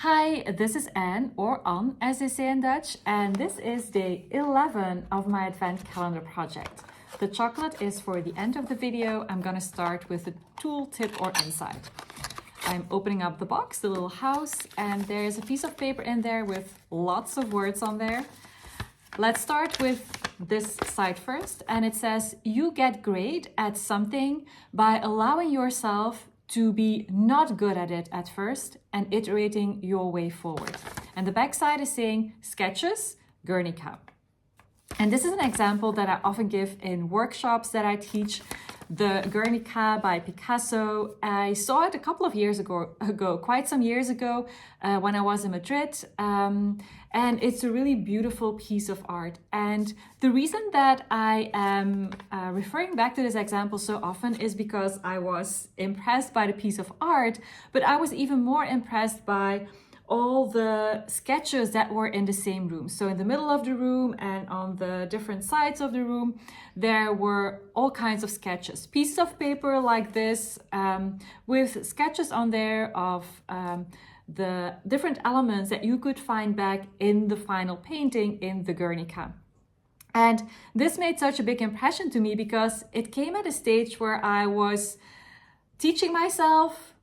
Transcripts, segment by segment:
Hi, this is Anne, or Anne as they say in Dutch, and this is day 11 of my advent calendar project. The chocolate is for the end of the video. I'm gonna start with a tool, tip, or insight. I'm opening up the box, the little house, and there's a piece of paper in there with lots of words on there. Let's start with this side first, and it says, you get great at something by allowing yourself to be not good at it at first and iterating your way forward. And the back side is saying sketches, Guernica. And this is an example that I often give in workshops that I teach. The Guernica by Picasso. I saw it a couple of years ago, quite some years ago, when I was in Madrid. And it's a really beautiful piece of art. And the reason that I am referring back to this example so often is because I was impressed by the piece of art, but I was even more impressed by all the sketches that were in the same room. So in the middle of the room and on the different sides of the room, there were all kinds of sketches. Pieces of paper like this with sketches on there of the different elements that you could find back in the final painting in the Guernica. And this made such a big impression to me because it came at a stage where I was teaching myself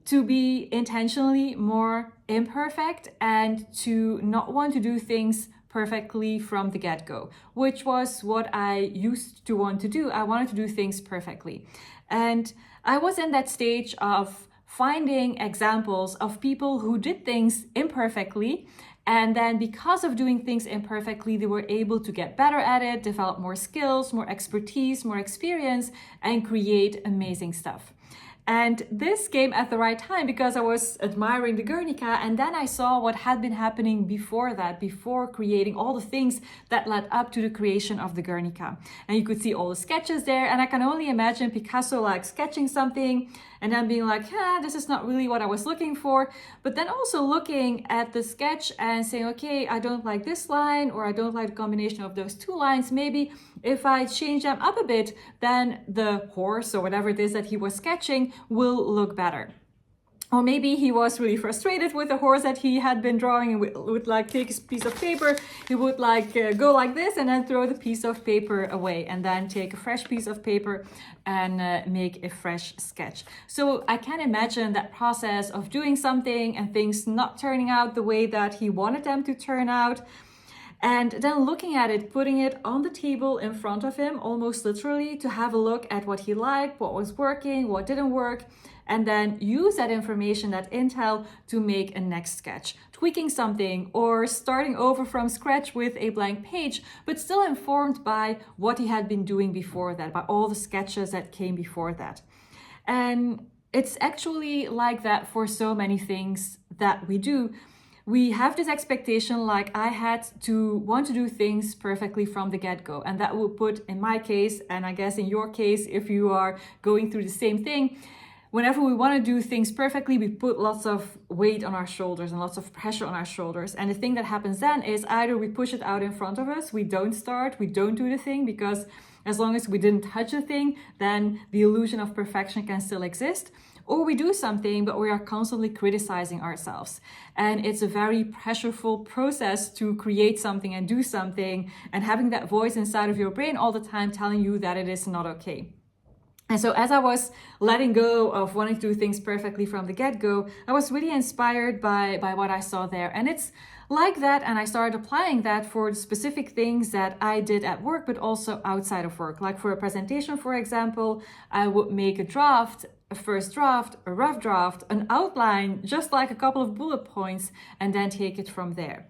to be intentionally more imperfect and to not want to do things perfectly from the get-go, which was what I used to want to do. I wanted to do things perfectly. And I was in that stage of finding examples of people who did things imperfectly, and then because of doing things imperfectly, they were able to get better at it, develop more skills, more expertise, more experience, and create amazing stuff. And this came at the right time because I was admiring the Guernica, and then I saw what had been happening before that, before creating all the things that led up to the creation of the Guernica. And you could see all the sketches there, and I can only imagine Picasso like sketching something and then being like, this is not really what I was looking for. But then also looking at the sketch and saying, okay, I don't like this line, or I don't like the combination of those two lines. Maybe if I change them up a bit, then the horse or whatever it is that he was sketching will look better. Or maybe he was really frustrated with the horse that he had been drawing and would like take his piece of paper. He would like go like this and then throw the piece of paper away and then take a fresh piece of paper and make a fresh sketch. So I can imagine that process of doing something and things not turning out the way that he wanted them to turn out. And then looking at it, putting it on the table in front of him, almost literally, to have a look at what he liked, what was working, what didn't work, and then use that information, that intel, to make a next sketch, tweaking something or starting over from scratch with a blank page, but still informed by what he had been doing before that, by all the sketches that came before that. And it's actually like that for so many things that we do. We have this expectation, like I had, to want to do things perfectly from the get-go. And that will put, in my case, and I guess in your case, if you are going through the same thing, whenever we want to do things perfectly, we put lots of weight on our shoulders and lots of pressure on our shoulders. And the thing that happens then is either we push it out in front of us, we don't start, we don't do the thing, because as long as we didn't touch the thing, then the illusion of perfection can still exist. Or we do something, but we are constantly criticizing ourselves. And it's a very pressureful process to create something and do something, and having that voice inside of your brain all the time telling you that it is not okay. And so as I was letting go of wanting to do things perfectly from the get-go, I was really inspired by what I saw there. And it's like that, and I started applying that for the specific things that I did at work, but also outside of work. Like for a presentation, for example, I would make a draft, a first draft, a rough draft, an outline, just like a couple of bullet points, and then take it from there.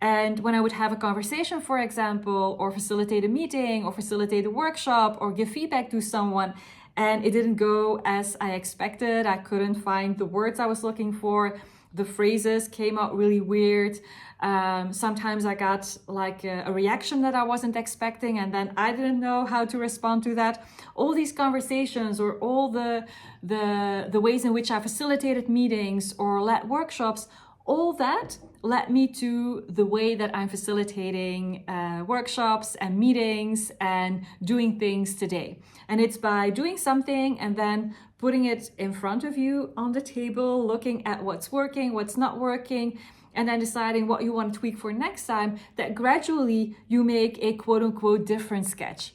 And when I would have a conversation, for example, or facilitate a meeting, or facilitate a workshop, or give feedback to someone, and it didn't go as I expected, I couldn't find the words I was looking for, the phrases came out really weird. Sometimes I got like a reaction that I wasn't expecting, and then I didn't know how to respond to that. All these conversations, or all the ways in which I facilitated meetings or led workshops, All that led me to the way that I'm facilitating workshops and meetings and doing things today. And it's by doing something and then putting it in front of you on the table, looking at what's working, what's not working, and then deciding what you want to tweak for next time, that gradually you make a quote-unquote different sketch.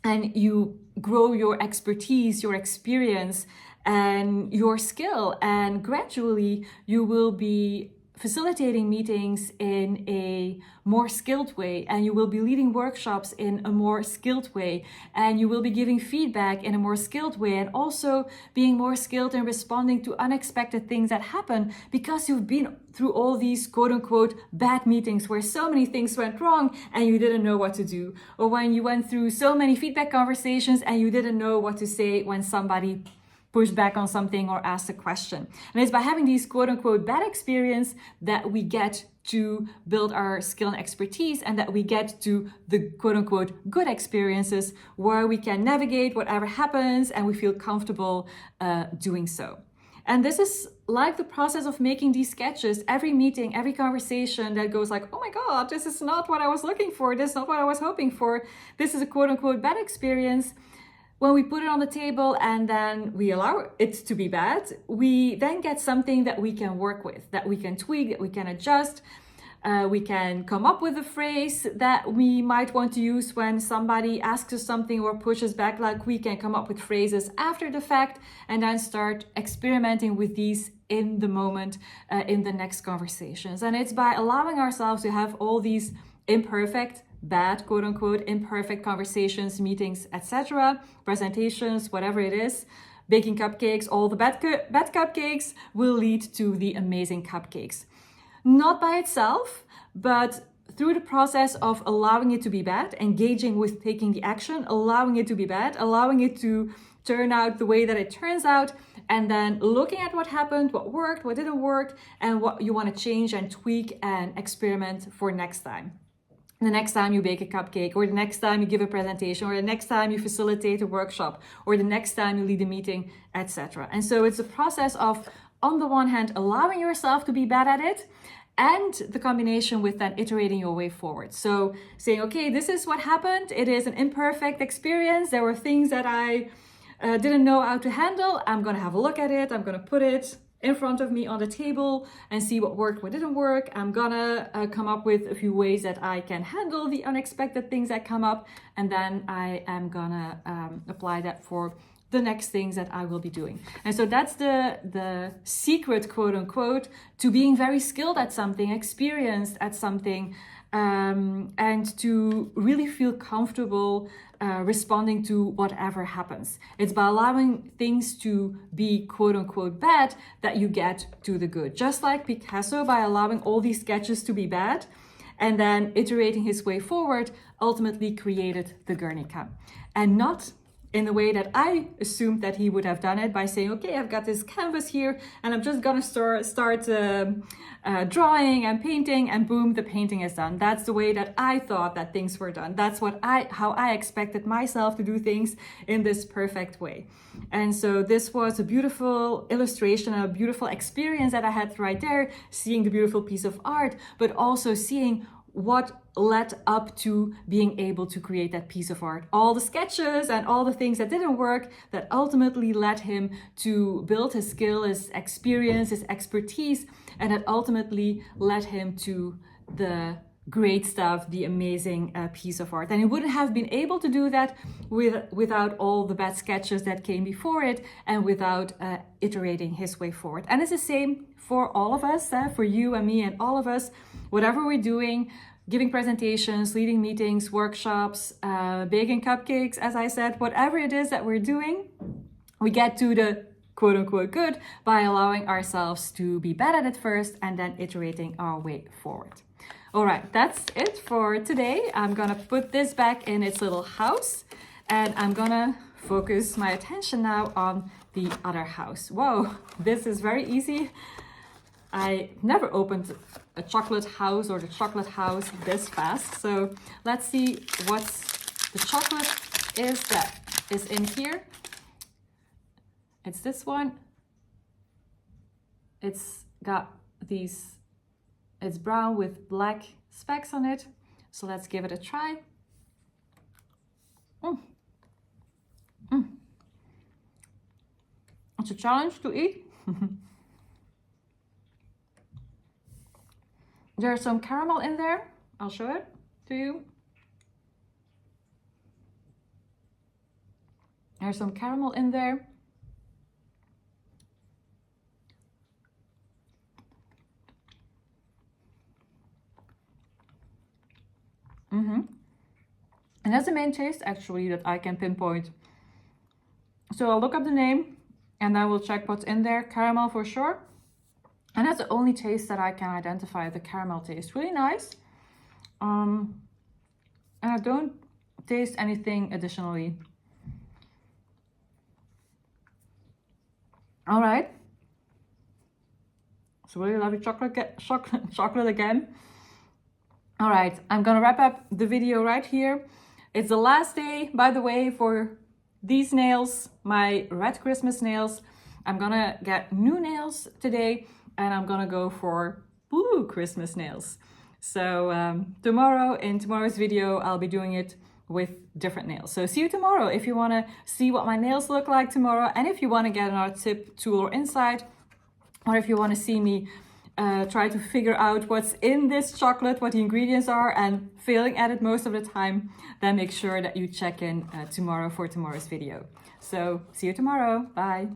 And you grow your expertise, your experience, and your skill. And gradually you will be facilitating meetings in a more skilled way, and you will be leading workshops in a more skilled way, and you will be giving feedback in a more skilled way, and also being more skilled in responding to unexpected things that happen because you've been through all these quote-unquote bad meetings where so many things went wrong and you didn't know what to do, or when you went through so many feedback conversations and you didn't know what to say when somebody push back on something or ask a question. And it's by having these quote-unquote bad experience that we get to build our skill and expertise, and that we get to the quote-unquote good experiences where we can navigate whatever happens and we feel comfortable doing so. And this is like the process of making these sketches. Every meeting, every conversation that goes like, oh my God, this is not what I was looking for. This is not what I was hoping for. This is a quote-unquote bad experience. When we put it on the table and then we allow it to be bad, we then get something that we can work with, that we can tweak, that we can adjust. We can come up with a phrase that we might want to use when somebody asks us something or pushes back. Like, we can come up with phrases after the fact and then start experimenting with these in the moment, in the next conversations. And it's by allowing ourselves to have all these imperfect, bad, quote-unquote, imperfect conversations, meetings, etc., presentations, whatever it is, baking cupcakes, all the bad cupcakes will lead to the amazing cupcakes. Not by itself, but through the process of allowing it to be bad, engaging with taking the action, allowing it to be bad, allowing it to turn out the way that it turns out, and then looking at what happened, what worked, what didn't work, and what you want to change and tweak and experiment for next time. The next time you bake a cupcake, or the next time you give a presentation, or the next time you facilitate a workshop, or the next time you lead a meeting, etc. And so it's a process of, on the one hand, allowing yourself to be bad at it, and the combination with then iterating your way forward. So saying, okay, this is what happened. It is an imperfect experience. There were things that I didn't know how to handle. I'm going to have a look at it. I'm going to put it in front of me on the table and see what worked, what didn't work. I'm gonna come up with a few ways that I can handle the unexpected things that come up, and then I am gonna apply that for the next things that I will be doing. And so that's the secret, quote unquote, to being very skilled at something, experienced at something, and to really feel comfortable responding to whatever happens. It's by allowing things to be quote unquote bad that you get to the good. Just like Picasso, by allowing all these sketches to be bad and then iterating his way forward, ultimately created the Guernica. And not in the way that I assumed that he would have done it, by saying, okay, I've got this canvas here and I'm just gonna start drawing and painting, and boom, the painting is done. That's the way that I thought that things were done. That's how I expected myself to do things, in this perfect way. And so this was a beautiful illustration, a beautiful experience that I had right there, seeing the beautiful piece of art, but also seeing what led up to being able to create that piece of art. All the sketches and all the things that didn't work that ultimately led him to build his skill, his experience, his expertise, and that ultimately led him to the great stuff, the amazing piece of art. And he wouldn't have been able to do that without all the bad sketches that came before it, and without iterating his way forward. And it's the same for all of us, for you and me and all of us. Whatever we're doing, giving presentations, leading meetings, workshops, baking cupcakes, as I said, whatever it is that we're doing, we get to the quote unquote good by allowing ourselves to be bad at it first and then iterating our way forward. All right, that's it for today. I'm gonna put this back in its little house, and I'm gonna focus my attention now on the other house. Whoa, this is very easy. I never opened a chocolate house or the chocolate house this fast. So let's see what the chocolate is that is in here. It's this one. It's got these, it's brown with black specks on it. So let's give it a try. It's a challenge to eat. There's some caramel in there. I'll show it to you. There's some caramel in there. And that's the main taste actually that I can pinpoint. So I'll look up the name and I will check what's in there. Caramel for sure. And that's the only taste that I can identify, the caramel taste. Really nice. And I don't taste anything additionally. All right. It's really lovely chocolate again. All right, I'm gonna wrap up the video right here. It's the last day, by the way, for these nails, my red Christmas nails. I'm gonna get new nails today and I'm gonna go for blue Christmas nails. So tomorrow, in tomorrow's video, I'll be doing it with different nails. So see you tomorrow if you wanna see what my nails look like tomorrow, and if you wanna get another tip, tool, or insight, or if you wanna see me try to figure out what's in this chocolate, what the ingredients are, and failing at it most of the time, then make sure that you check in tomorrow for tomorrow's video. So see you tomorrow. Bye.